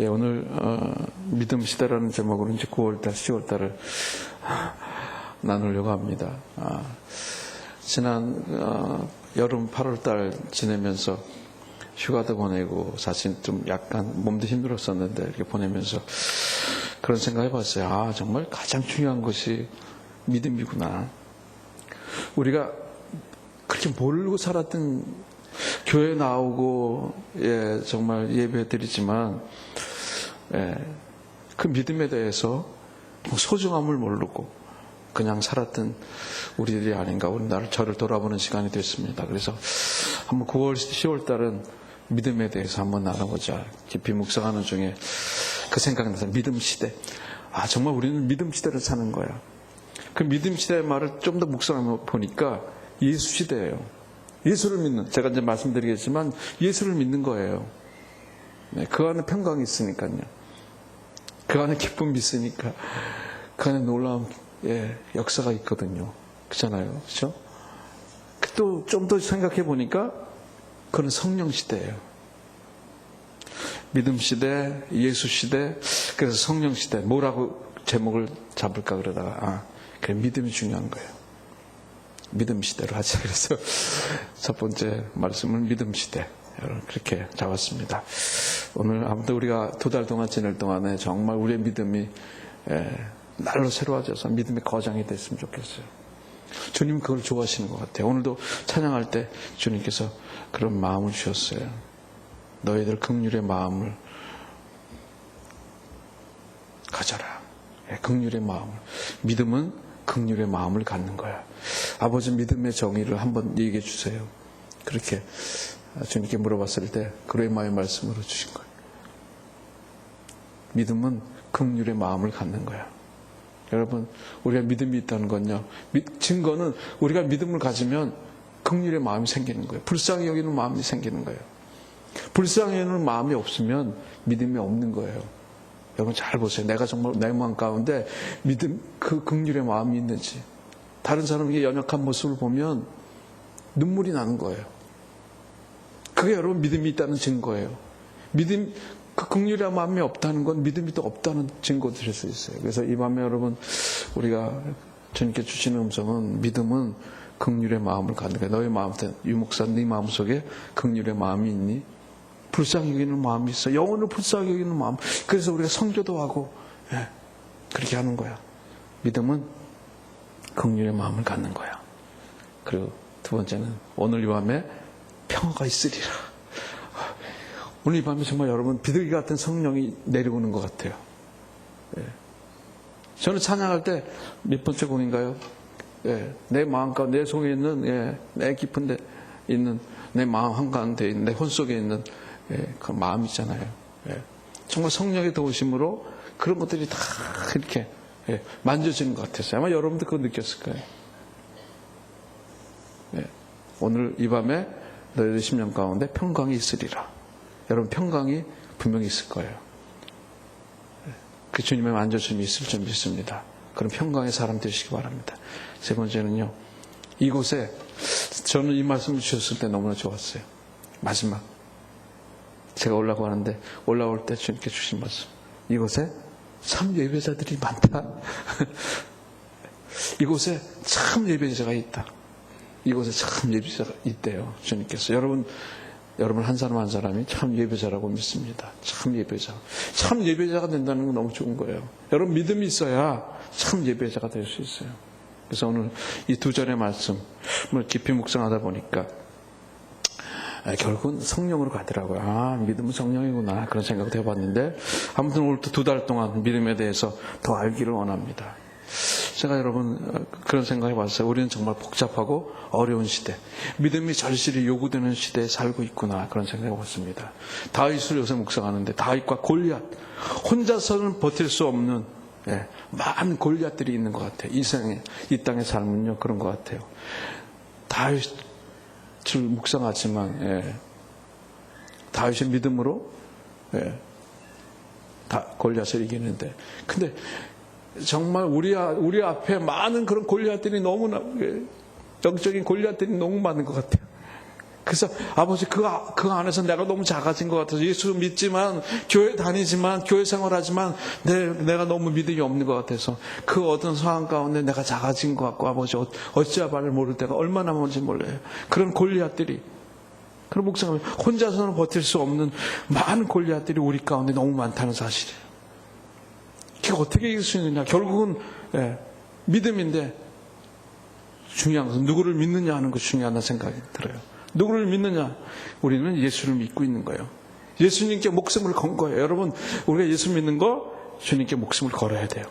예, 오늘 믿음 시대라는 제목으로 이제 9월달, 10월달을 나누려고 합니다. 지난 여름 8월달 지내면서 휴가도 보내고 사실 좀 약간 몸도 힘들었었는데 이렇게 보내면서 그런 생각 해봤어요. 정말 가장 중요한 것이 믿음이구나. 우리가 그렇게 모르고 살았던 교회 나오고 정말 예배 드리지만 그 믿음에 대해서 소중함을 모르고 그냥 살았던 우리들이 아닌가. 우리 저를 돌아보는 시간이 됐습니다. 그래서 한번 9월, 10월 달은 믿음에 대해서 한번 나눠보자. 깊이 묵상하는 중에 그 생각이 나서 믿음 시대. 정말 우리는 믿음 시대를 사는 거야. 그 믿음 시대의 말을 좀 더 묵상해 보니까 예수 시대예요. 예수를 믿는, 제가 이제 말씀드리겠지만 예수를 믿는 거예요. 그 안에 평강이 있으니까요. 그 안에 기쁨이 있으니까 그 안에 놀라운 역사가 있거든요. 그렇잖아요. 그렇죠? 또 좀 더 생각해 보니까 그건 성령 시대예요. 믿음 시대, 예수 시대, 그래서 성령 시대. 뭐라고 제목을 잡을까 그러다가 그래, 믿음이 중요한 거예요. 믿음 시대로 하자. 그래서 첫 번째 말씀은 믿음 시대. 그렇게 잡았습니다. 오늘 아무튼 우리가 2달 동안 지낼 동안에 정말 우리의 믿음이 날로 새로워져서 믿음의 거장이 됐으면 좋겠어요. 주님 그걸 좋아하시는 것 같아요. 오늘도 찬양할 때 주님께서 그런 마음을 주셨어요. 너희들 긍휼의 마음을 가져라. 긍휼의 마음을. 믿음은 긍휼의 마음을 갖는 거야. 아버지 믿음의 정의를 한번 얘기해 주세요. 그렇게 주님께 물어봤을 때 그레마의 말씀으로 주신 거예요. 믿음은 긍휼의 마음을 갖는 거야. 여러분, 우리가 믿음이 있다는 건요, 증거는 우리가 믿음을 가지면 긍휼의 마음이 생기는 거예요. 불쌍히 여기는 마음이 생기는 거예요. 불쌍히 여기는 마음이 없으면 믿음이 없는 거예요. 여러분 잘 보세요. 내가 정말 내 마음 가운데 믿음, 그 긍휼의 마음이 있는지. 다른 사람에게 연약한 모습을 보면 눈물이 나는 거예요. 그게 여러분 믿음이 있다는 증거예요. 믿음, 그 긍휼의 마음이 없다는 건 믿음이 또 없다는 증거 드릴 수 있어요. 그래서 이 밤에 여러분 우리가 주님께 주시는 음성은 믿음은 긍휼의 마음을 갖는 거예요. 너의 마음, 유목사 네 마음속에 긍휼의 마음이 있니? 불쌍히 여기는 마음이 있어. 영혼을 불쌍히 여기는 마음. 그래서 우리가 성교도 하고 그렇게 하는 거야. 믿음은 긍휼의 마음을 갖는 거야. 그리고 두 번째는 오늘 이 밤에 평화가 있으리라. 오늘 이 밤에 정말 여러분 비둘기 같은 성령이 내려오는 것 같아요. 저는 찬양할 때 몇 번째 곡인가요? 내 마음 가운데 내 속에 있는 내 깊은 데 있는 내 마음 한가운데 있는 내 혼 속에 있는 그 마음 있잖아요. 정말 성령의 도우심으로 그런 것들이 다 이렇게 만져지는 것 같았어요. 아마 여러분도 그거 느꼈을 거예요. 오늘 이 밤에 너희들 심령 가운데 평강이 있으리라. 여러분 평강이 분명히 있을 거예요. 그 주님의 만져줌이 있을 줄 믿습니다. 그런 평강의 사람 되시기 바랍니다. 세 번째는요. 이곳에 저는 이 말씀을 주셨을 때 너무나 좋았어요. 마지막 제가 올라가는데 올라올 때 주님께 주신 말씀. 이곳에 참 예배자들이 많다. 이곳에 참 예배자가 있다. 이곳에 참 예배자가 있대요. 주님께서. 여러분 한 사람 한 사람이 참 예배자라고 믿습니다. 참 예배자. 참 예배자가 된다는 건 너무 좋은 거예요. 여러분 믿음이 있어야 참 예배자가 될 수 있어요. 그래서 오늘 이 2절의 말씀을 깊이 묵상하다 보니까 결국은 성령으로 가더라고요. 믿음은 성령이구나. 그런 생각도 해봤는데 아무튼 오늘 또 2달 동안 믿음에 대해서 더 알기를 원합니다. 제가 여러분 그런 생각 해봤어요. 우리는 정말 복잡하고 어려운 시대, 믿음이 절실히 요구되는 시대에 살고 있구나. 그런 생각 해봤습니다. 다윗을 요새 묵상하는데 다윗과 골리앗, 혼자서는 버틸 수 없는 많은 골리앗들이 있는 것 같아요. 이 땅의 삶은요 그런 것 같아요. 다윗을 묵상하지만 다윗의 믿음으로 골리앗을 이기는데, 근데 정말 우리 앞에 많은 그런 골리앗들이 너무나 영적인 골리앗들이 너무 많은 것 같아요. 그래서 아버지 그 안에서 내가 너무 작아진 것 같아서 예수 믿지만 교회 다니지만 교회 생활하지만 내가 너무 믿음이 없는 것 같아서 그 어떤 상황 가운데 내가 작아진 것 같고 아버지 어찌해야 말을 모를 때가 얼마나 많은지 몰라요. 그런 골리앗들이 그런 목사님 혼자서는 버틸 수 없는 많은 골리앗들이 우리 가운데 너무 많다는 사실이에요. 그게 어떻게 이길 수 있느냐? 결국은 믿음인데 중요한 것은 누구를 믿느냐 하는 것이 중요하다는 생각이 들어요. 누구를 믿느냐? 우리는 예수를 믿고 있는 거예요. 예수님께 목숨을 건 거예요. 여러분, 우리가 예수 믿는 거 주님께 목숨을 걸어야 돼요.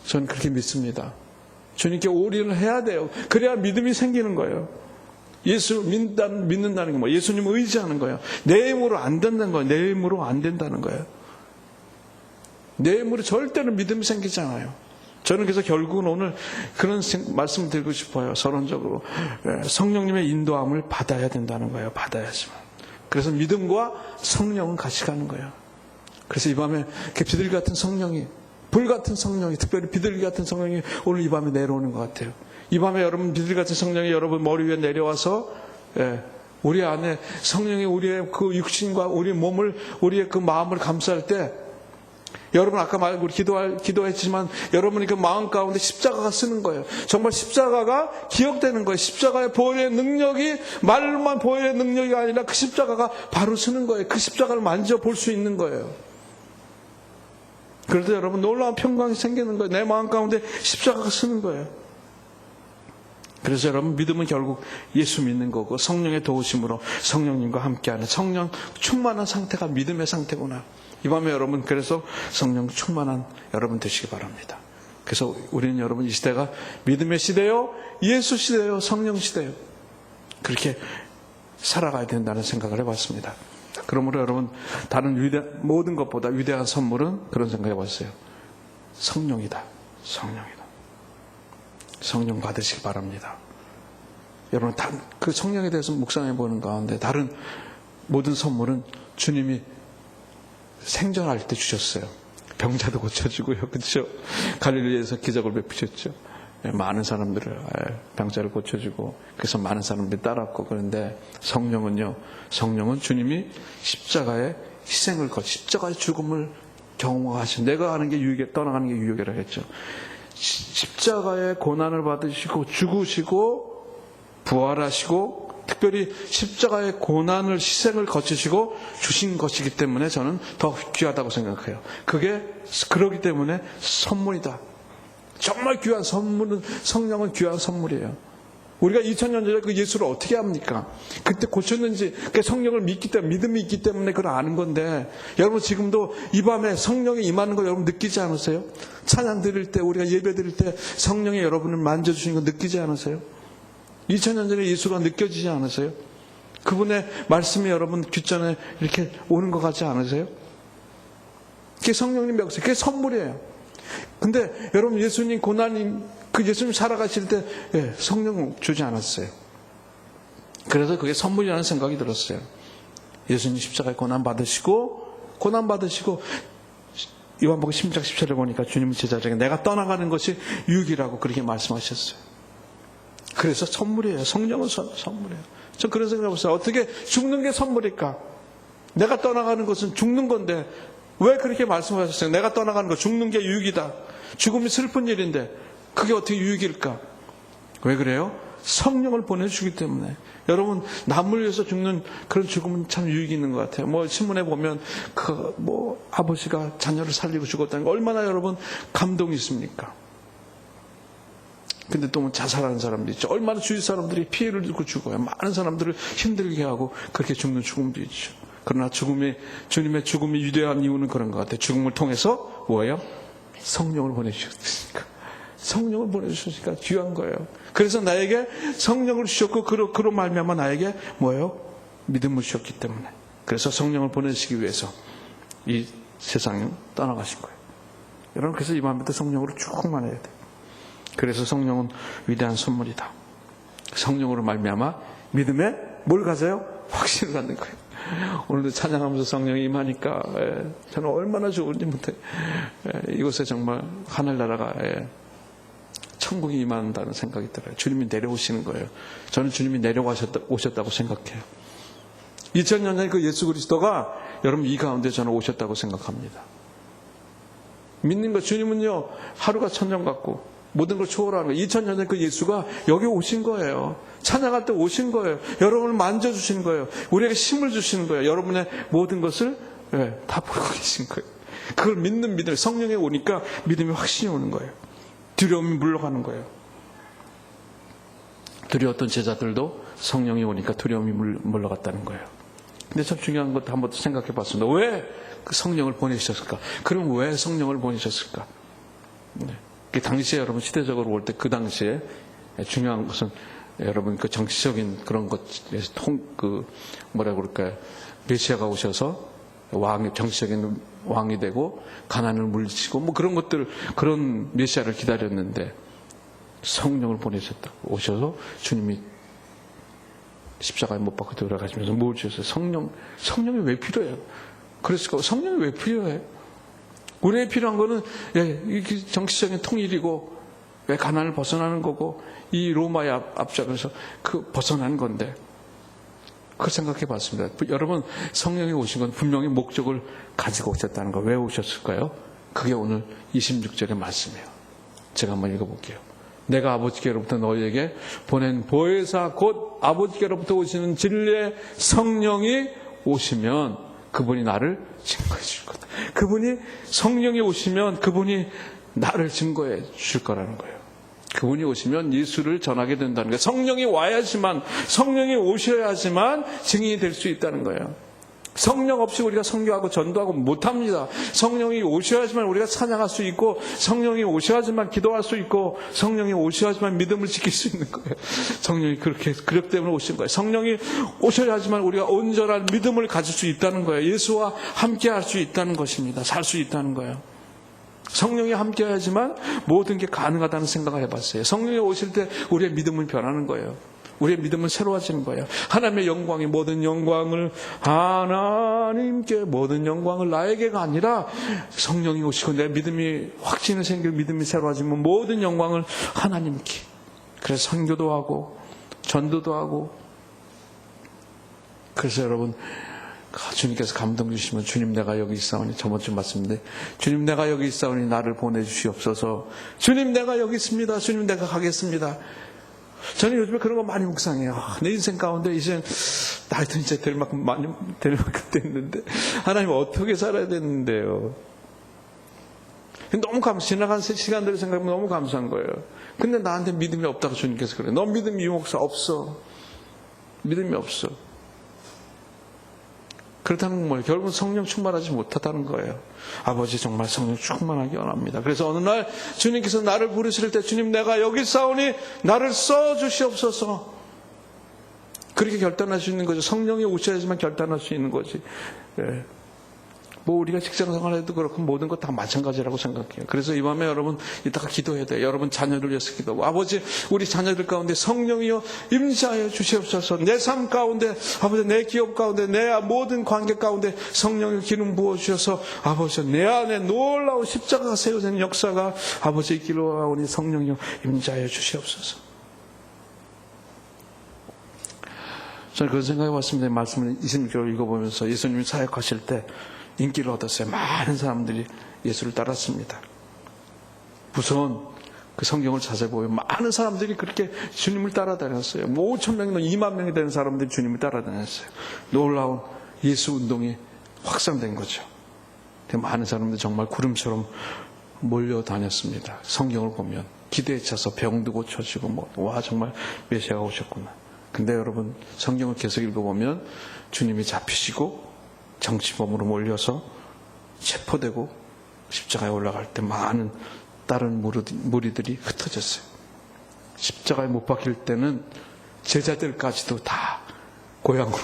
저는 그렇게 믿습니다. 주님께 올인을 해야 돼요. 그래야 믿음이 생기는 거예요. 예수 믿는다는 게 뭐예요? 예수님을 의지하는 거예요. 내 힘으로 안 된다는 거예요. 내 힘으로 안 된다는 거예요. 내 힘으로 절대로 믿음이 생기지 않아요. 저는 그래서 결국은 오늘 그런 말씀을 드리고 싶어요. 서론적으로 성령님의 인도함을 받아야 된다는 거예요. 받아야지만. 그래서 믿음과 성령은 같이 가는 거예요. 그래서 이 밤에 비둘기 같은 성령이, 불 같은 성령이, 특별히 비둘기 같은 성령이 오늘 이 밤에 내려오는 것 같아요. 이 밤에 여러분 비둘기 같은 성령이 여러분 머리 위에 내려와서 우리 안에 성령이 우리의 그 육신과 우리의 몸을, 우리의 그 마음을 감쌀 때, 여러분 아까 우리 기도했지만 여러분이 그 마음 가운데 십자가가 쓰는 거예요. 정말 십자가가 기억되는 거예요. 십자가의 보혈의 능력이 말로만 보혈의 능력이 아니라 그 십자가가 바로 쓰는 거예요. 그 십자가를 만져볼 수 있는 거예요. 그래서 여러분 놀라운 평강이 생기는 거예요. 내 마음 가운데 십자가가 쓰는 거예요. 그래서 여러분 믿음은 결국 예수 믿는 거고 성령의 도우심으로 성령님과 함께하는 성령 충만한 상태가 믿음의 상태구나. 이 밤에 여러분 그래서 성령 충만한 여러분 되시기 바랍니다. 그래서 우리는 여러분 이 시대가 믿음의 시대요, 예수 시대요, 성령 시대요. 그렇게 살아가야 된다는 생각을 해봤습니다. 그러므로 여러분 다른 모든 것보다 위대한 선물은 그런 생각 해봤어요. 성령이다. 성령이다. 성령 받으시기 바랍니다. 여러분 그 성령에 대해서 묵상해 보는 가운데 다른 모든 선물은 주님이 생전할 때 주셨어요. 병자도 고쳐주고요. 그렇죠? 갈릴리에서 기적을 베푸셨죠. 많은 사람들을 병자를 고쳐주고 그래서 많은 사람들이 따랐고 그런데 성령은요. 성령은 주님이 십자가의 희생을 십자가의 죽음을 경험하신 내가 하는 게 유익에 떠나가는 게 유익이라 했죠. 십자가의 고난을 받으시고 죽으시고 부활하시고 특별히 십자가의 고난을 희생을 거치시고 주신 것이기 때문에 저는 더 귀하다고 생각해요. 그게 그러기 때문에 선물이다. 정말 귀한 선물은 성령은 귀한 선물이에요. 우리가 2000년 전에 그 예수를 어떻게 합니까? 그때 고쳤는지 그 성령을 믿기 때문에 믿음이 있기 때문에 그걸 아는 건데 여러분 지금도 이 밤에 성령이 임하는 거 여러분 느끼지 않으세요? 찬양 드릴 때 우리가 예배 드릴 때 성령이 여러분을 만져주시는 거 느끼지 않으세요? 2000년 전에 예수가 느껴지지 않으세요? 그분의 말씀이 여러분 귓전에 이렇게 오는 것 같지 않으세요? 그게 성령님의 역사, 그게 선물이에요. 근데 여러분 예수님 고난님 그 예수님 살아가실 때 성령 주지 않았어요. 그래서 그게 선물이라는 생각이 들었어요. 예수님 십자가에 고난 받으시고 요한복음 10장 10절에 보니까 주님 제자들에게 내가 떠나가는 것이 유익이라고 그렇게 말씀하셨어요. 그래서 선물이에요. 성령은 선물이에요. 전 그런 생각을 해봤어요. 어떻게 죽는 게 선물일까? 내가 떠나가는 것은 죽는 건데 왜 그렇게 말씀하셨어요? 내가 떠나가는 거 죽는 게 유익이다. 죽음이 슬픈 일인데 그게 어떻게 유익일까? 왜 그래요? 성령을 보내주기 때문에. 여러분 남을 위해서 죽는 그런 죽음은 참 유익이 있는 것 같아요. 신문에 보면 아버지가 자녀를 살리고 죽었다는 거 얼마나 여러분 감동이 있습니까? 근데 또 자살하는 사람도 있죠. 얼마나 주위 사람들이 피해를 입고 죽어요. 많은 사람들을 힘들게 하고 그렇게 죽는 죽음도 있죠. 그러나 주님의 죽음이 위대한 이유는 그런 것 같아요. 죽음을 통해서 뭐예요? 성령을 보내주셨으니까. 성령을 보내주셨으니까 귀한 거예요. 그래서 나에게 성령을 주셨고 그로 말미암아 나에게 뭐예요? 믿음을 주셨기 때문에. 그래서 성령을 보내시기 위해서 이 세상을 떠나가신 거예요. 여러분 그래서 이 밤부터 성령으로 충만해야 돼요. 그래서 성령은 위대한 선물이다. 성령으로 말미암아 믿음에 뭘 가져요? 확신을 갖는 거예요. 오늘도 찬양하면서 성령이 임하니까 저는 얼마나 좋은지 못해. 이곳에 정말 하늘나라가 천국이 임한다는 생각이 들어요. 주님이 내려오시는 거예요. 저는 주님이 오셨다고 생각해요. 2000년 전에 그 예수 그리스도가 여러분 이 가운데 저는 오셨다고 생각합니다. 믿는 거, 주님은요 하루가 천년 같고 모든 걸 초월하는 거예요. 2000년 전에 그 예수가 여기 오신 거예요. 찬양할 때 오신 거예요. 여러분을 만져주신 거예요. 우리에게 힘을 주시는 거예요. 여러분의 모든 것을 다 보고 계신 거예요. 그걸 믿는 믿음, 성령에 오니까 믿음이 확신이 오는 거예요. 두려움이 물러가는 거예요. 두려웠던 제자들도 성령이 오니까 두려움이 물러갔다는 거예요. 근데 참 중요한 것도 한번 생각해 봤습니다. 왜 그 성령을 보내셨을까? 그럼 왜 성령을 보내셨을까? 그 당시에 여러분 시대적으로 볼 때 그 당시에 중요한 것은 여러분 그 정치적인 그런 것에서 뭐라 그럴까요? 메시아가 오셔서 정치적인 왕이 되고 가난을 물리치고 뭐 그런 것들, 그런 메시아를 기다렸는데 성령을 보내셨다. 오셔서 주님이 십자가에 못 박혀 돌아가시면서 뭘 주셨어요? 성령이 왜 필요해요? 그랬을까? 성령이 왜 필요해? 우리에게 필요한 거는 정치적인 통일이고 가난을 벗어나는 거고 이 로마의 앞잡에서 벗어난 건데 그걸 생각해 봤습니다. 여러분 성령이 오신 건 분명히 목적을 가지고 오셨다는 거. 왜 오셨을까요? 그게 오늘 26절의 말씀이에요. 제가 한번 읽어볼게요. 내가 아버지께로부터 너희에게 보낸 보혜사 곧 아버지께로부터 오시는 진리의 성령이 오시면 그분이 나를 증거해 줄 거다. 그분이 성령이 오시면 그분이 나를 증거해 줄 거라는 거예요. 그분이 오시면 예수를 전하게 된다는 거예요. 성령이 와야지만, 성령이 오셔야지만 증인이 될 수 있다는 거예요. 성령 없이 우리가 선교하고 전도하고 못합니다. 성령이 오셔야지만 우리가 찬양할 수 있고, 성령이 오셔야지만 기도할 수 있고, 성령이 오셔야지만 믿음을 지킬 수 있는 거예요. 성령이 그렇기 때문에 오신 거예요. 성령이 오셔야지만 우리가 온전한 믿음을 가질 수 있다는 거예요. 예수와 함께 할 수 있다는 것입니다. 살 수 있다는 거예요. 성령이 함께 해야지만 모든 게 가능하다는 생각을 해봤어요. 성령이 오실 때 우리의 믿음은 변하는 거예요. 우리의 믿음은 새로워지는 거예요. 하나님의 영광이 모든 영광을 하나님께, 모든 영광을 나에게가 아니라 성령이 오시고 내 믿음이 확신이 생기고 믿음이 새로워지면 모든 영광을 하나님께. 그래서 선교도 하고 전도도 하고. 그래서 여러분 주님께서 감동 주시면 주님 내가 여기 있사오니, 저번주 말씀인데 주님 내가 여기 있사오니 나를 보내주시옵소서. 주님 내가 여기 있습니다. 주님 내가 가겠습니다. 저는 요즘에 그런 거 많이 묵상해요. 내 인생 가운데 이제 나이도 이제 될 만큼 됐는데 하나님 어떻게 살아야 되는데요. 너무 지나간 시간들을 생각하면 너무 감사한 거예요. 근데 나한테 믿음이 없다고 주님께서 그래요. 너 믿음이 유목사 없어. 믿음이 없어. 그렇다는 건 뭐예요? 결국은 성령 충만하지 못하다는 거예요. 아버지 정말 성령 충만하기 원합니다. 그래서 어느 날 주님께서 나를 부르실 때 주님 내가 여기 있사오니 나를 써주시옵소서. 그렇게 결단할 수 있는 거죠. 성령이 오셔야지만 결단할 수 있는 거지. 예. 뭐 우리가 직장 생활해도 그렇고 모든 것 다 마찬가지라고 생각해요. 그래서 이 밤에 여러분 이따가 기도해야 돼요. 여러분 자녀를 위해서 기도하고, 아버지 우리 자녀들 가운데 성령이여 임재하여 주시옵소서. 내 삶 가운데, 아버지 내 기업 가운데, 내 모든 관계 가운데 성령의 기름 부어주셔서 아버지 내 안에 놀라운 십자가가 세워지는 역사가 아버지 있기로 하오니 성령이여 임재하여 주시옵소서. 저는 그런 생각해 봤습니다. 말씀을 26절 읽어보면서 예수님이 사역하실 때 인기를 얻었어요. 많은 사람들이 예수를 따랐습니다. 우선 그 성경을 자세히 보면 많은 사람들이 그렇게 주님을 따라다녔어요. 5,000명이나 2만 명이 되는 사람들이 주님을 따라다녔어요. 놀라운 예수 운동이 확산된 거죠. 많은 사람들이 정말 구름처럼 몰려다녔습니다. 성경을 보면 기도에 차서 병도 고쳐지고 와 정말 메시아가 오셨구나. 근데 여러분 성경을 계속 읽어보면 주님이 잡히시고 정치범으로 몰려서 체포되고 십자가에 올라갈 때 많은 다른 무리들이 흩어졌어요. 십자가에 못 박힐 때는 제자들까지도 다 고향으로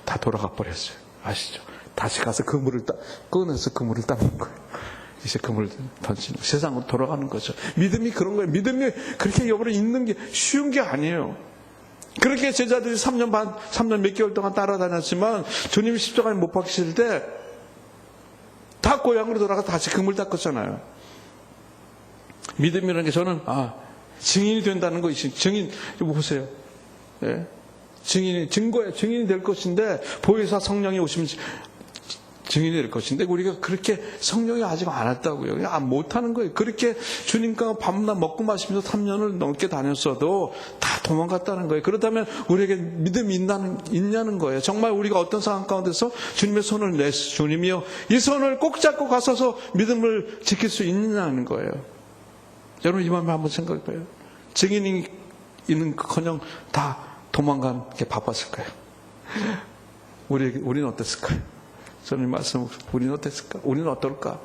다 돌아가 버렸어요. 아시죠? 다시 가서 그물을 꺼내서 그물을 닦는 거예요. 이제 그물을 던지는, 세상으로 돌아가는 거죠. 믿음이 그런 거예요. 믿음이 그렇게 여러분 있는 게 쉬운 게 아니에요. 그렇게 제자들이 3년 몇 개월 동안 따라다녔지만 주님이 십자가에 못 박히실 때 다 고향으로 돌아가 다시 그물 닦았잖아요. 믿음이라는 게 저는 증인이 된다는 것이, 증인, 이거 보세요. 예? 증인이 될 것인데, 보혜사 성령이 오시면 증인이 될 것인데, 우리가 그렇게 성령이 아직 안 왔다고요. 못하는 거예요. 그렇게 주님과 밤낮 먹고 마시면서 3년을 넘게 다녔어도 다 도망갔다는 거예요. 그렇다면 우리에게 믿음이 있냐는 거예요. 정말 우리가 어떤 상황 가운데서 주님의 손을 내서 주님이요, 이 손을 꼭 잡고 가서서 믿음을 지킬 수 있느냐는 거예요. 여러분, 이 마음에 한번 생각해봐요. 증인이 있는커녕 다 도망가는 게 바빴을까요? 우리는 어땠을까요? 저는 말씀, 우리는 어땠을까? 우리는 어떨까?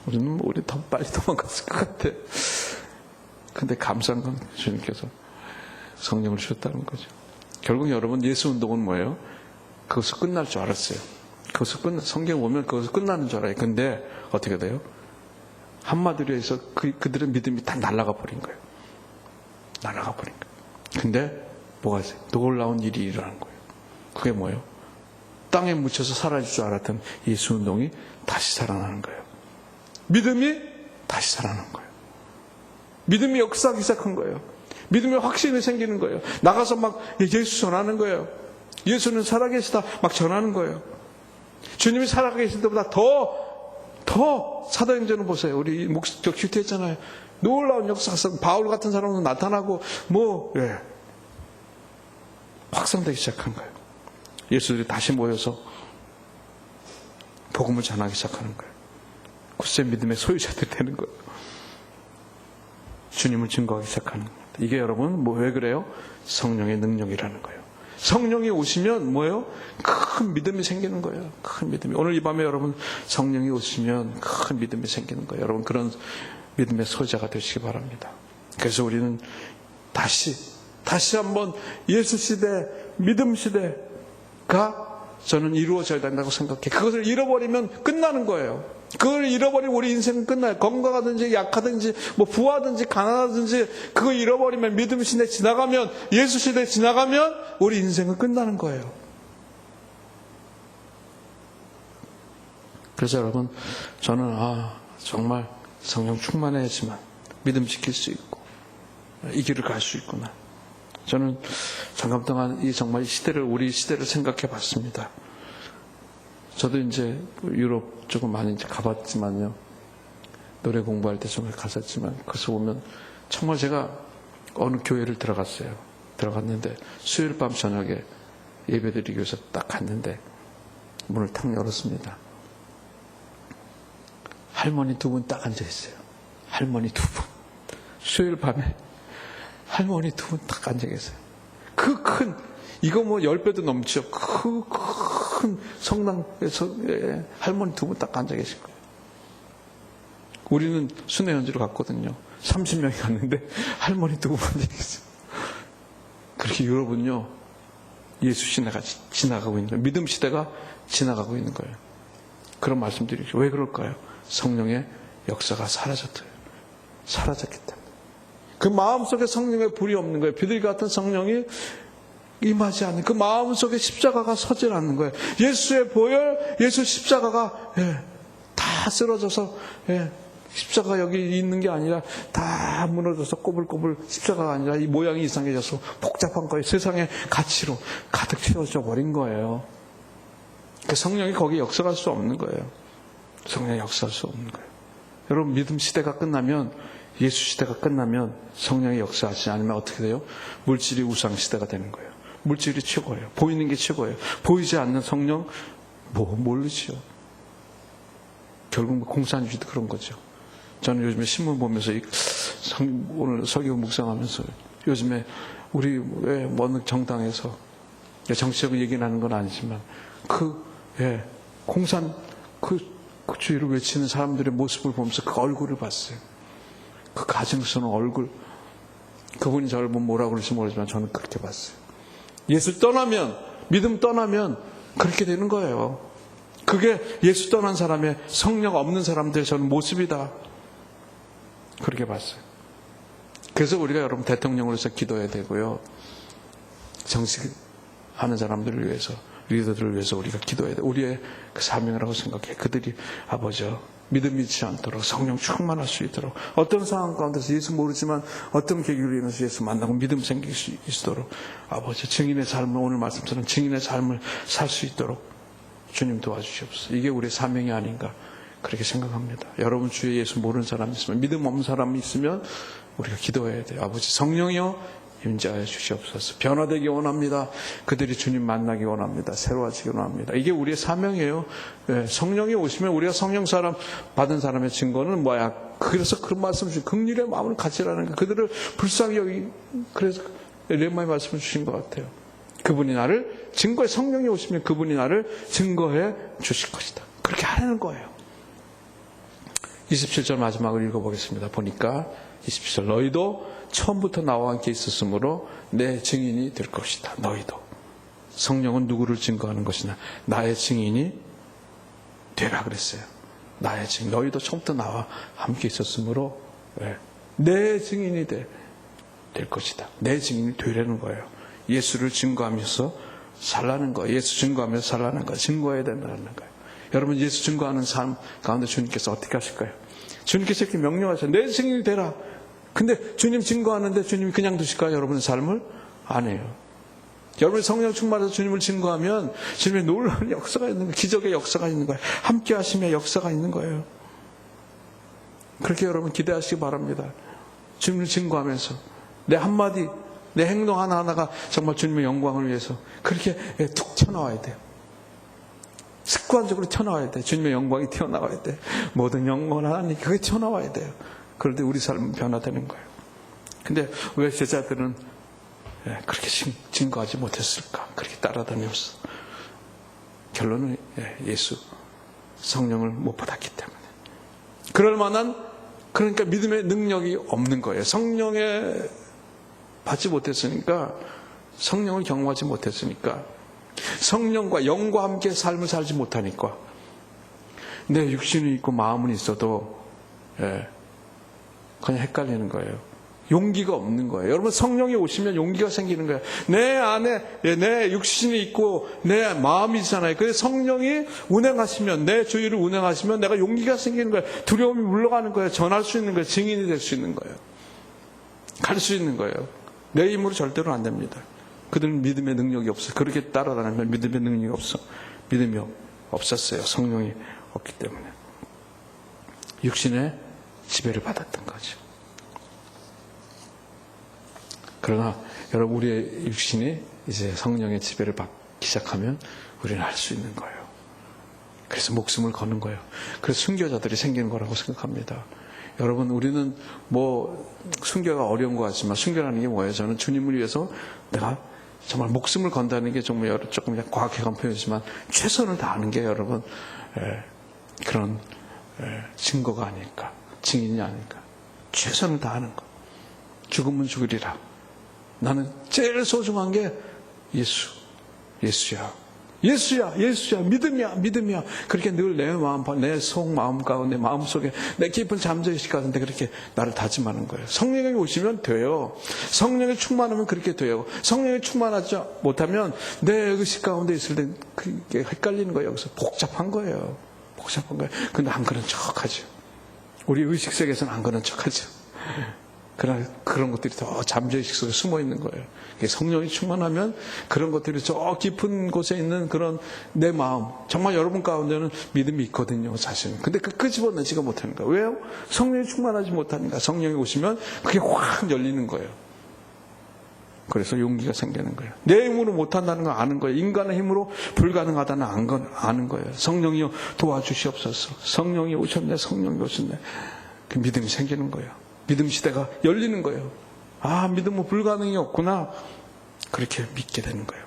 우리 더 빨리 도망갔을 것 같아. 근데 감사한 건 주님께서 성령을 주셨다는 거죠. 결국 여러분, 예수 운동은 뭐예요? 그것을 끝날 줄 알았어요. 성경 보면 그것을 끝나는 줄 알아요. 근데 어떻게 돼요? 한마디로 해서 그들의 믿음이 다 날아가 버린 거예요. 날아가 버린 거예요. 근데 뭐가 있어요? 놀라운 일이 일어난 거예요. 그게 뭐예요? 땅에 묻혀서 사라질 줄 알았던 예수 운동이 다시 살아나는 거예요. 믿음이 다시 살아나는 거예요. 믿음이 역사하기 시작한 거예요. 믿음의 확신이 생기는 거예요. 나가서 막 예수 전하는 거예요. 예수는 살아계시다 막 전하는 거예요. 주님이 살아계실 때보다 더 사도행전을 보세요. 우리 목적 큐티했잖아요. 놀라운 역사성, 바울 같은 사람도 나타나고 확산되기 시작한 거예요. 예수들이 다시 모여서 복음을 전하기 시작하는 거예요. 굳세 믿음의 소유자들이 되는 거예요. 주님을 증거하기 시작하는 거예요. 이게 여러분 왜 그래요? 성령의 능력이라는 거예요. 성령이 오시면 뭐예요? 큰 믿음이 생기는 거예요. 큰 믿음이. 오늘 이 밤에 여러분 성령이 오시면 큰 믿음이 생기는 거예요. 여러분 그런 믿음의 소유자가 되시기 바랍니다. 그래서 우리는 다시 한번 예수 시대, 믿음 시대가 저는 이루어져야 된다고 생각해. 그것을 잃어버리면 끝나는 거예요. 그걸 잃어버리면 우리 인생은 끝나요. 건강하든지 약하든지 부하든지 가난하든지 그걸 잃어버리면, 믿음 시대 지나가면, 예수 시대 지나가면 우리 인생은 끝나는 거예요. 그래서 여러분, 저는 정말 성령 충만해야지만 믿음 지킬 수 있고 이 길을 갈 수 있구나. 저는 잠깐 동안 정말 우리 시대를 생각해 봤습니다. 저도 이제 유럽 조금 많이 이제 가봤지만요. 노래 공부할 때 좀 갔었지만, 거기서 보면 정말 제가 어느 교회를 들어갔는데 수요일 밤 저녁에 예배드리기 위해서 딱 갔는데 문을 탁 열었습니다. 할머니 2분 딱 앉아있어요. 할머니 2분. 수요일 밤에 할머니 2분 딱 앉아계세요. 이거 10배도 넘죠. 큰 성당에서 할머니 2분 딱 앉아계신 거예요. 우리는 순회연주로 갔거든요. 30명이 갔는데 할머니 2분 앉아계세요. 그렇게 유럽은요, 예수 시대가 지나가고 있는 거예요. 믿음 시대가 지나가고 있는 거예요. 그런 말씀드리죠. 왜 그럴까요? 성령의 역사가 사라졌기 때문에. 그 마음속에 성령의 불이 없는 거예요. 비둘기 같은 성령이 임하지 않는, 그 마음속에 십자가가 서질 않는 거예요. 예수의 보혈, 예수 십자가가 다 쓰러져서 십자가 여기 있는 게 아니라 다 무너져서 꼬불꼬불, 십자가가 아니라 이 모양이 이상해져서 복잡한 거예요. 세상의 가치로 가득 채워져 버린 거예요. 그 성령이 거기 역사할 수 없는 거예요. 성령이 역사할 수 없는 거예요. 여러분, 믿음 시대가 끝나면, 예수 시대가 끝나면 성령이 역사하지 않으면 어떻게 돼요? 물질이 우상 시대가 되는 거예요. 물질이 최고예요. 보이는 게 최고예요. 보이지 않는 성령 모르지요. 결국 공산주의도 그런 거죠. 저는 요즘에 신문 보면서 오늘 설교 묵상하면서 요즘에 우리 왜 어느 정당에서 정치적인 얘기를 하는 건 아니지만 주의를 외치는 사람들의 모습을 보면서 그 얼굴을 봤어요. 그 가증스러운 얼굴. 그분이 저를 보면 뭐라고 그럴지 모르지만 저는 그렇게 봤어요. 예수 떠나면, 믿음 떠나면 그렇게 되는 거예요. 그게 예수 떠난 사람의, 성령 없는 사람들의 저는 모습이다. 그렇게 봤어요. 그래서 우리가 여러분 대통령으로서 기도해야 되고요. 정식하는 사람들을 위해서, 리더들을 위해서 우리가 기도해야 돼. 우리의 그 사명이라고 생각해. 그들이 아버지 믿음 잃지 않도록 성령 충만할 수 있도록 어떤 상황 가운데서 예수 모르지만 어떤 계기로 인해서 예수 만나고 믿음 생길 수 있도록 아버지 증인의 삶을 오늘 말씀처럼 증인의 삶을 살 수 있도록 주님 도와주시옵소서. 이게 우리의 사명이 아닌가 그렇게 생각합니다. 여러분 주의 예수 모르는 사람이 있으면 믿음 없는 사람이 있으면 우리가 기도해야 돼요. 아버지 성령이여 임재하여 주시옵소서. 변화되기 원합니다. 그들이 주님 만나기 원합니다. 새로워지기 원합니다. 이게 우리의 사명이에요. 성령이 오시면 우리가 성령 사람 받은 사람의 증거는 뭐야? 그래서 그런 말씀 주신 긍휼의 마음을 가지라는 거. 그들을 불쌍히 여기 그래서 렘마의 말씀을 주신 것 같아요. 그분이 나를 증거해 성령이 오시면 그분이 나를 증거해 주실 것이다. 그렇게 하라는 거예요. 27절 마지막을 읽어보겠습니다. 보니까 27절 너희도 처음부터 나와 함께 있었으므로 내 증인이 될 것이다. 너희도. 성령은 누구를 증거하는 것이냐. 나의 증인이 되라 그랬어요. 나의 증인. 너희도 처음부터 나와 함께 있었으므로 내 증인이 될 것이다. 내 증인이 되라는 거예요. 예수를 증거하면서 살라는 거예요. 예수 증거하면서 살라는 거예요. 증거해야 된다는 거예요. 여러분 예수 증거하는 삶 가운데 주님께서 어떻게 하실까요? 주님께서 이렇게 명령하셔서 내 증인이 되라. 근데 주님 증거하는데 주님이 그냥 두실까요? 여러분의 삶을? 안 해요. 여러분이 성령 충만해서 주님을 증거하면 주님의 놀라운 역사가 있는 거예요. 기적의 역사가 있는 거예요. 함께 하시며 역사가 있는 거예요. 그렇게 여러분 기대하시기 바랍니다. 주님을 증거하면서 내 한마디, 내 행동 하나하나가 정말 주님의 영광을 위해서 그렇게 툭 튀어나와야 돼요. 습관적으로 튀어나와야 돼요. 주님의 영광이 튀어나와야 돼요. 모든 영광을 하나님 그게 튀어나와야 돼요. 그럴 때 우리 삶은 변화되는 거예요. 근데 왜 제자들은 그렇게 증거하지 못했을까? 그렇게 따라다녔어. 결론은 예수 성령을 못 받았기 때문에. 그럴 만한 그러니까 믿음의 능력이 없는 거예요. 성령에 받지 못했으니까 성령을 경험하지 못했으니까 성령과 영과 함께 삶을 살지 못하니까 내 육신이 있고 마음은 있어도 그냥 헷갈리는 거예요. 용기가 없는 거예요. 여러분 성령이 오시면 용기가 생기는 거예요. 내 안에 내 육신이 있고 내 마음이 있잖아요. 그래서 성령이 운행하시면 내 주위를 운행하시면 내가 용기가 생기는 거예요. 두려움이 물러가는 거예요. 전할 수 있는 거예요. 증인이 될 수 있는 거예요. 갈 수 있는 거예요. 내 힘으로 절대로 안 됩니다. 그들은 믿음의 능력이 없어요. 그렇게 따라다니면 믿음의 능력이 없어. 믿음이 없었어요. 성령이 없기 때문에. 육신의 지배를 받았던 거죠. 그러나 여러분 우리의 육신이 이제 성령의 지배를 받기 시작하면 우리는 할 수 있는 거예요. 그래서 목숨을 거는 거예요. 그래서 순교자들이 생기는 거라고 생각합니다. 여러분 우리는 뭐 순교가 어려운 것 같지만 순교라는 게 뭐예요? 저는 주님을 위해서 내가 정말 목숨을 건다는 게 정말 조금 과학해간 표현이지만 최선을 다하는 게 여러분 그런 증거가 아닐까, 증인이 아닐까. 최선을 다하는 거. 죽으면 죽으리라. 나는 제일 소중한 게 예수야. 믿음이야. 그렇게 늘 내 마음, 내 속마음 가운데, 마음 속에 내 깊은 잠재의식 가운데 그렇게 나를 다짐하는 거예요. 성령이 오시면 돼요. 성령이 충만하면 그렇게 돼요. 성령이 충만하지 못하면 내 의식 가운데 있을 때 그게 헷갈리는 거예요. 여기서 복잡한 거예요. 근데 안 그런 척 하죠. 우리 의식 세계에서는 안 그런 척 하죠. 그러나 그런 것들이 더 잠재의식 속에 숨어 있는 거예요. 성령이 충만하면 그런 것들이 저 깊은 곳에 있는 그런 내 마음, 정말 여러분 가운데는 믿음이 있거든요, 사실은. 근데 그 끄집어내지가 못하는 거예요. 왜요? 성령이 충만하지 못하니까. 성령이 오시면 그게 확 열리는 거예요. 그래서 용기가 생기는 거예요. 내 힘으로 못한다는 걸 아는 거예요. 인간의 힘으로 불가능하다는 아는 거예요. 성령이요 도와주시옵소서. 성령이 오셨네. 그 믿음이 생기는 거예요. 믿음 시대가 열리는 거예요. 아, 믿음은 불가능이 없구나. 그렇게 믿게 되는 거예요.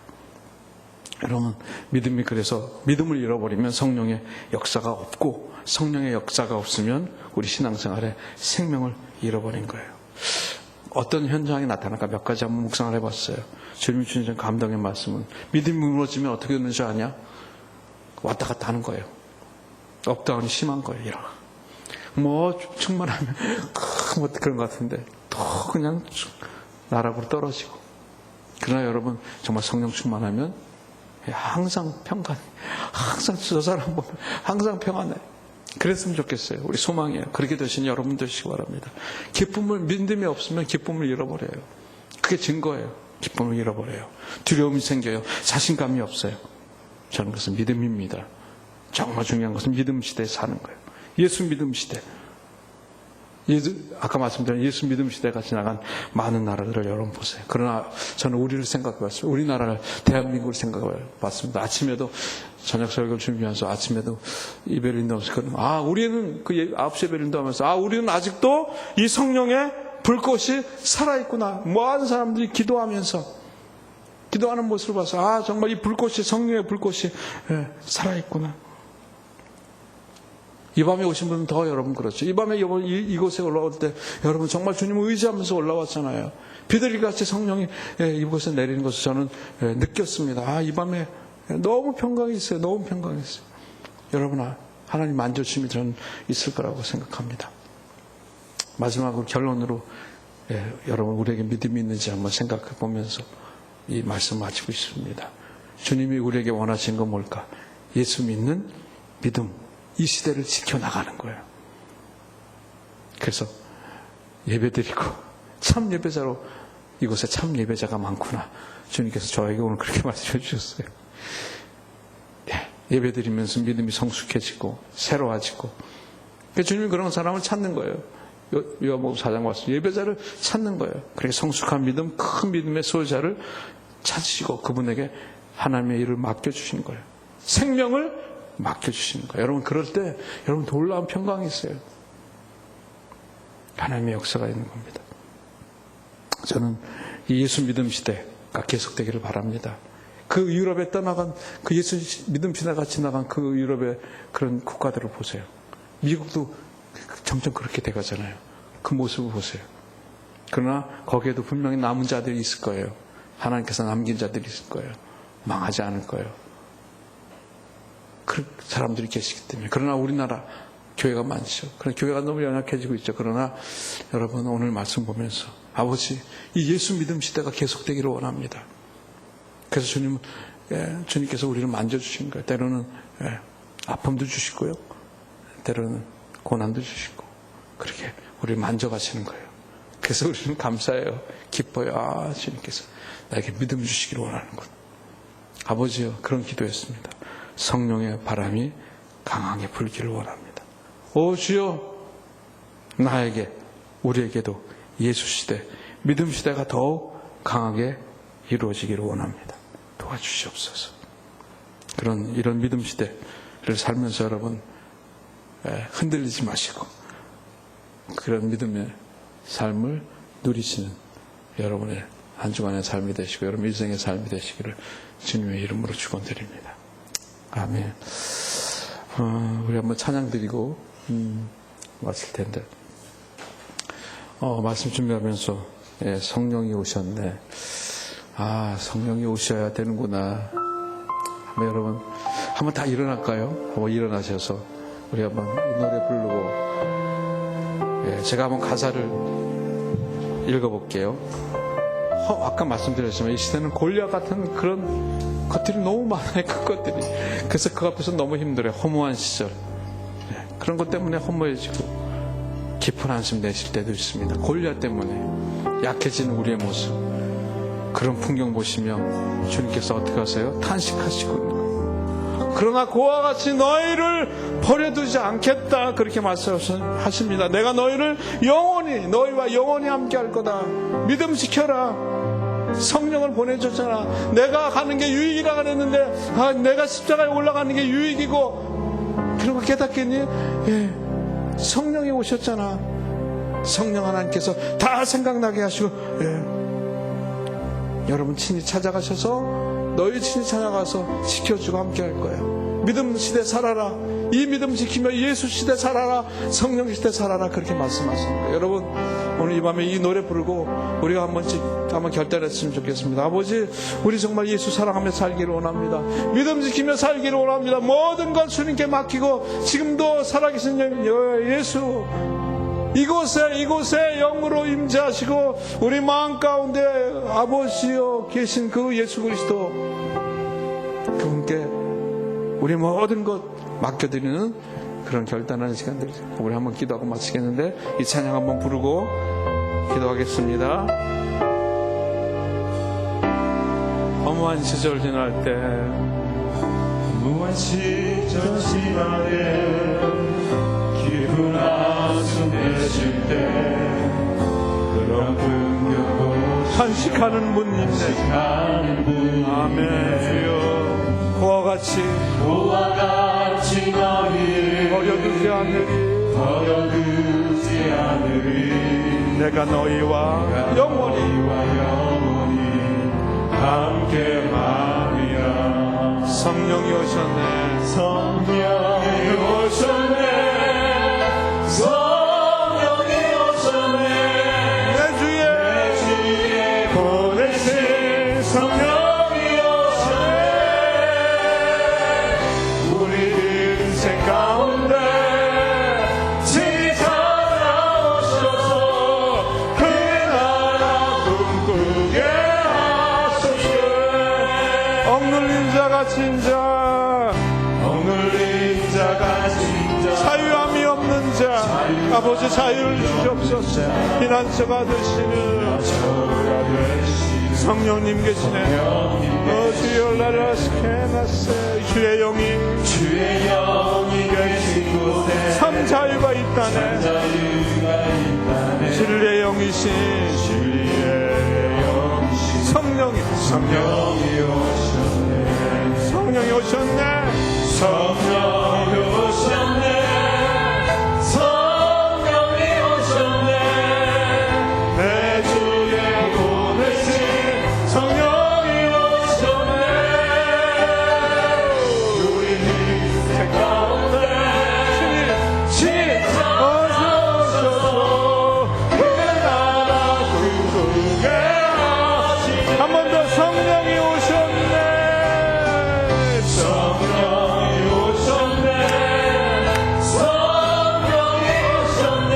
여러분, 믿음이 그래서 믿음을 잃어버리면 성령의 역사가 없고 성령의 역사가 없으면 우리 신앙생활에 생명을 잃어버린 거예요. 어떤 현상이 나타날까 몇 가지 한번 묵상을 해봤어요. 주님이 주신 감동의 말씀은 믿음이 무너지면 어떻게 되는지 아냐? 왔다 갔다 하는 거예요. 업다운이 심한 거예요. 이런. 뭐 충만하면 뭐 그런 것 같은데 더 그냥 나락으로 떨어지고. 그러나 여러분 정말 성령 충만하면 항상 평간, 항상 저 사람 보면 항상 평안해. 그랬으면 좋겠어요. 우리 소망이에요. 그렇게 되신 여러분 되시기 바랍니다. 기쁨을, 믿음이 없으면 기쁨을 잃어버려요. 그게 증거예요. 기쁨을 잃어버려요. 두려움이 생겨요. 자신감이 없어요. 저는 그것은 믿음입니다. 정말 중요한 것은 믿음 시대에 사는 거예요. 예수 믿음 시대. 아까 말씀드린 예수 믿음 시대가 지나간 많은 나라들을 여러분 보세요. 그러나 저는 우리를 생각해봤어요. 우리나라를, 대한민국을 생각해봤습니다. 아침에도 저녁 설교를 준비하면서 아침에도 이베린도 하면서 우리는 그 9시에 이베린도 하면서 우리는 아직도 이 성령의 불꽃이 살아있구나. 많은 사람들이 기도하면서 기도하는 모습을 봐서 정말 이 불꽃이, 성령의 불꽃이 살아있구나. 이 밤에 오신 분은 더 여러분 그렇죠. 이 밤에 이곳에 올라올 때 여러분 정말 주님을 의지하면서 올라왔잖아요. 비둘기같이 성령이 이곳에 내리는 것을 저는 느꼈습니다. 이 밤에 너무 평강이 있어요. 너무 평강이 있어요. 여러분, 하나님 만져주심이 저는 있을 거라고 생각합니다. 마지막으로 결론으로 여러분 우리에게 믿음이 있는지 한번 생각해 보면서 이 말씀 마치고 있습니다. 주님이 우리에게 원하시는 건 뭘까? 예수 믿는 믿음. 이 시대를 지켜나가는 거예요. 그래서 예배드리고 참 예배자로, 이곳에 참 예배자가 많구나. 주님께서 저에게 오늘 그렇게 말씀해 주셨어요. 예배드리면서 믿음이 성숙해지고 새로워지고, 주님이 그런 사람을 찾는 거예요. 요한복음 4장 말씀, 예배자를 찾는 거예요. 그렇게 성숙한 믿음, 큰 믿음의 소유자를 찾으시고 그분에게 하나님의 일을 맡겨주시는 거예요. 생명을 맡겨주시는 거예요. 여러분, 그럴 때 여러분 놀라운 평강이 있어요. 하나님의 역사가 있는 겁니다. 저는 이 예수 믿음 시대가 계속되기를 바랍니다. 그 유럽에 떠나간, 그 예수 믿음 시대가 지나간 그 유럽의 그런 국가들을 보세요. 미국도 점점 그렇게 돼가잖아요. 그 모습을 보세요. 그러나 거기에도 분명히 남은 자들이 있을 거예요. 하나님께서 남긴 자들이 있을 거예요. 망하지 않을 거예요. 그 사람들이 계시기 때문에. 그러나 우리나라 교회가 많죠. 그러나 교회가 너무 연약해지고 있죠. 그러나 여러분, 오늘 말씀 보면서 아버지, 이 예수 믿음 시대가 계속되기를 원합니다. 그래서 주님께서 우리를 만져주신 거예요. 때로는 아픔도 주시고요, 때로는 고난도 주시고, 그렇게 우리를 만져가시는 거예요. 그래서 우리는 감사해요. 기뻐요. 주님께서 나에게 믿음 주시기를 원하는군. 아버지요, 그런 기도했습니다. 성령의 바람이 강하게 불기를 원합니다. 오 주여, 나에게, 우리에게도 예수 시대, 믿음 시대가 더욱 강하게 이루어지기를 원합니다. 도와주시옵소서. 이런 믿음 시대를 살면서 여러분 흔들리지 마시고 그런 믿음의 삶을 누리시는 여러분의 한 주간의 삶이 되시고 여러분 일생의 삶이 되시기를 주님의 이름으로 축원드립니다. 아멘. 우리 한번 찬양 드리고 마칠 텐데, 말씀 준비하면서 성령이 오셨네. 성령이 오셔야 되는구나. 여러분 한번 다 일어날까요? 한번 일어나셔서 우리 한번 이 노래 부르고, 제가 한번 가사를 읽어볼게요. 아까 말씀드렸지만 이 시대는 골리앗 같은 그런 것들이 너무 많아요. 그 것들이. 그래서 그 앞에서 너무 힘들어요. 허무한 시절, 그런 것 때문에 허무해지고 깊은 한숨 내쉴 때도 있습니다. 골리앗 때문에 약해지는 우리의 모습, 그런 풍경 보시며 주님께서 어떻게 하세요? 탄식하시고 있는 거예요. 그러나 그와 같이 너희를 버려두지 않겠다, 그렇게 말씀하십니다. 내가 너희를 너희와 영원히 함께 할 거다. 믿음 지켜라. 성령을 보내줬잖아. 내가 가는 게 유익이라 그랬는데 내가 십자가에 올라가는 게 유익이고, 그런 거 깨닫겠니? 성령이 오셨잖아. 성령 하나님께서 다 생각나게 하시고, 여러분 친히 찾아가셔서 너희 친히 찾아가서 지켜주고 함께 할 거예요. 믿음 시대 살아라. 이 믿음 지키며 예수 시대 살아라. 성령 시대 살아라. 그렇게 말씀하시는 거예요. 여러분, 오늘 이 밤에 이 노래 부르고 우리가 한번 결단했으면 좋겠습니다. 아버지, 우리 정말 예수 사랑하며 살기를 원합니다. 믿음 지키며 살기를 원합니다. 모든 걸 주님께 맡기고 지금도 살아계신 예수 이곳에 영으로 임재하시고 우리 마음 가운데 아버지여 계신 그 예수 그리스도, 그 그분께 우리 모든 것 맡겨드리는 그런 결단하는 시간들. 우리 한번 기도하고 마치겠는데 이 찬양 한번 부르고 기도하겠습니다. 허무한 시절 지날 때, 허무한 시절 지나네 깊은 한숨 내쉴 때 그런 풍경도 탄식하는 분 있네. 아멘. 주여 그와 같이 너희 버려두지 않으리. 내가 너희와 영원히 함께 하리라. 성령이 오셨네. 성령이 오셨네. 성령이 오셨네. 내 주에 보내신 성령이 오셨네. 우리 인생 가운데 친히 찾아오셔서 그 나라 꿈꾸게 하소서. 억눌린 자가 진자, 자유함이 없는 자, 아버지 자유를 주시옵소서. 피난처가 되시는 성령님 계시네. 주여 라라스케나세. 주의 영이 계신 곳에 참 자유가 있다네. 진리의 영이신 성령이 오셨네. 성령이 오셨네. 내 주에 보내신 성령이 오셨네. 우리 인생 가운데 친히 찾아오셔서 그 나라 꿈꾸게 하시네. 한 번 더 성령이 오셨네. 성령이 오셨네. 성령이 오셨네.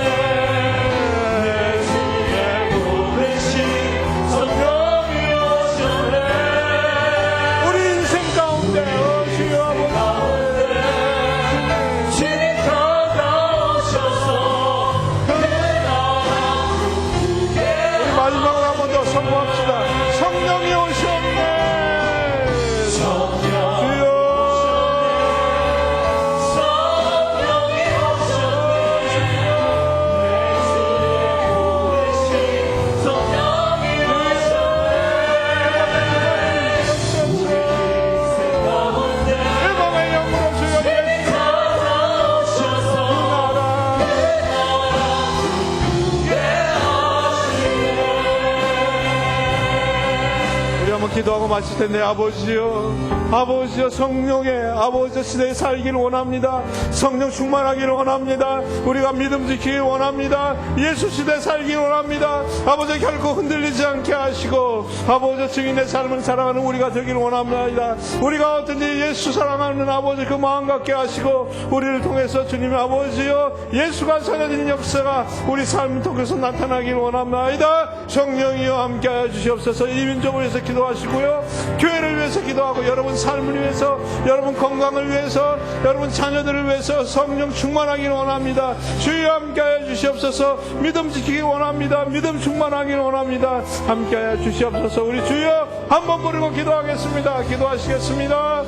내 주에 보내신 성령이 오셨네. 우리 인생 가운데 주여 아버지 친히 찾아오셔서 그 나라 꿈꾸게. 우리 마지막으로 한 번 더 선포합시다. 성령이 오셨네. 주여 일방의 영으로 주여 예수 우리 한번 기도하고 마칠 텐데, 아버지여 성령의 아버지 시대에 살기를 원합니다. 성령 충만하기를 원합니다. 우리가 믿음 지키기를 원합니다. 예수 시대에 살기를 원합니다. 아버지 결코 흔들리지 않게 하시고 아버지 증인의 삶을 살아가는 우리가 되기를 원합니다. 우리가 어떤지 예수 사랑하는 아버지 그 마음 갖게 하시고 우리를 통해서 주님의 아버지여 예수가 살아지는 역사가 우리 삶을 통해서 나타나기를 원합니다. 성령이여 함께하여 주시옵소서. 이 민족을 위해서 기도하시고요, 교회를 위해서 기도하고 여러분 삶을 위해서, 여러분 건강을 위해서, 여러분 자녀들을 위해서 성령 충만하기를 원합니다. 주여 함께하여 주시옵소서. 믿음 지키기 원합니다. 믿음 충만하기를 원합니다. 함께하여 주시옵소서. 우리 주여 한번 부르고 기도하겠습니다. 기도하시겠습니다.